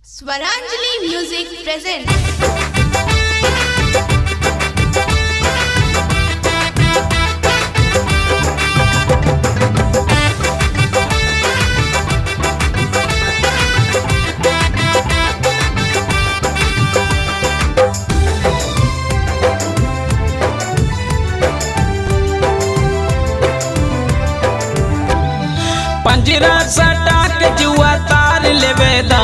Swaranjali Music presents. पंजरा सटाक जुआ तार लेवेदा,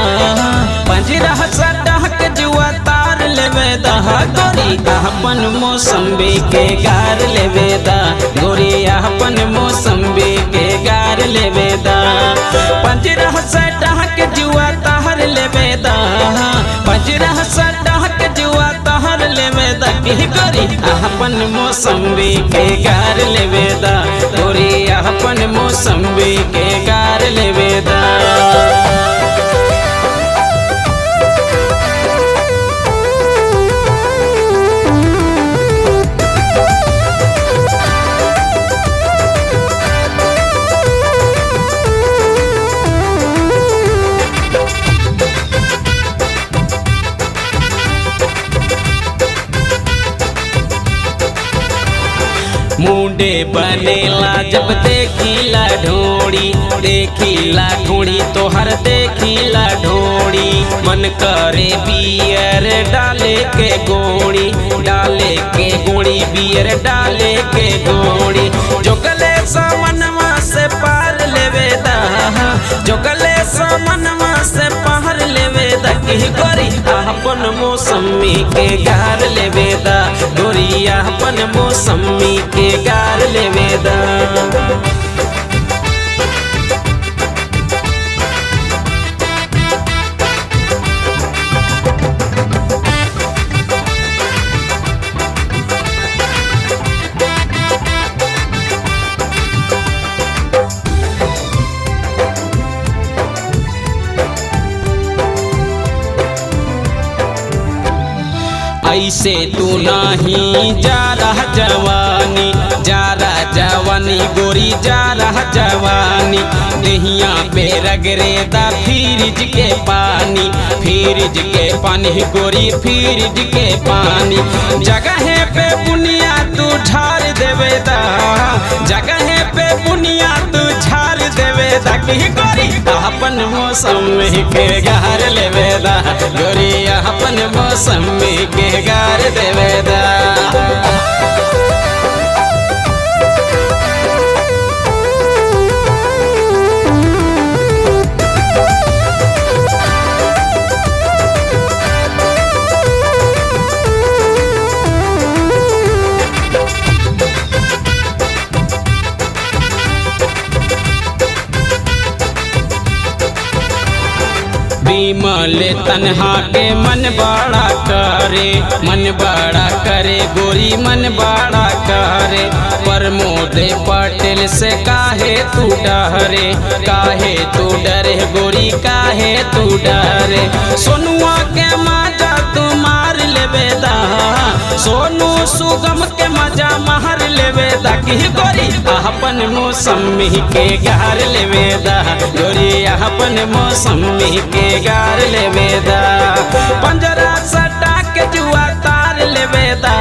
पंजरा सटाक जुआ तार लेवेदा, गोरी अपन मौसम्बी के गार लेवेदा, गोरी अपन मौसम्बी के गार लेवेदा। पंजरा सटाक जुआ तार लेवेदा, पंजरा सटाक जुआ तार लेवेदा, गोरी अपन मौसम्बी के गार लेवेदा, गोरी अपन मौसम्बी के गार लेवेदा। मुंडे बनेला जब देखीला ढोड़ी, देखीला ढोड़ी तोहर देखीला ढोड़ी, मन करे बियर डाले के गोड़ी, डाले के गोड़ी बियर डाले के गोड़ी। जो गले सामनवा से पार लेवेदा, जो गले सामनवा से पार लेवेदा, की गोरी अपन मौसम्मी के गार लेवेदा, गोरी अपन मौसम्मी के गार लेवेदा। ऐसे तू नहीं जा रहा जवानी, जा रहा जवानी गोरी जा रहा जवानी, दहिया पे रगरेदा फ्रिज के पानी, फ्रिज के पानी गोरी फ्रिज के पानी। जगह पे बुनिया तू झाड़ देवेदा, जगह पे बुनिया तू झाड़ देवेदा, की गोरी अपन मौसम्मी के गार लेवेदा, गोरी अपन मौसम्मी के गार देवेदा। विमल तन्हा के मन बड़ा करे, मन बड़ा करे गोरी मन बड़ा करे, प्रमोद पटेल से काहे तू डरे, काहे तू डरे गोरी काहे तू डरे। सोनुआ के मजा तू मार लेवेदा, सोनू सुगम के मजा मार लेवेदा, की गोरी अपन मौसम्मी के गार लेवेदा, गोरी अपन मौसम्मी के गार लेवेदा। पंजरा सटा के जुआ तार लेवेदा,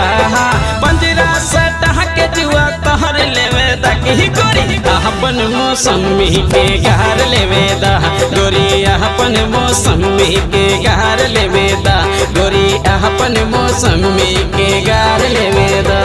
पंजरा सटा के जुआ तार लेवेदा, की गोरी अपन मौसम्मी के गार लेवेदा, गोरी अपन मौसम्मी के गार लेवेदा, गोरी अपन मौसम्मी के गार लेवेदा।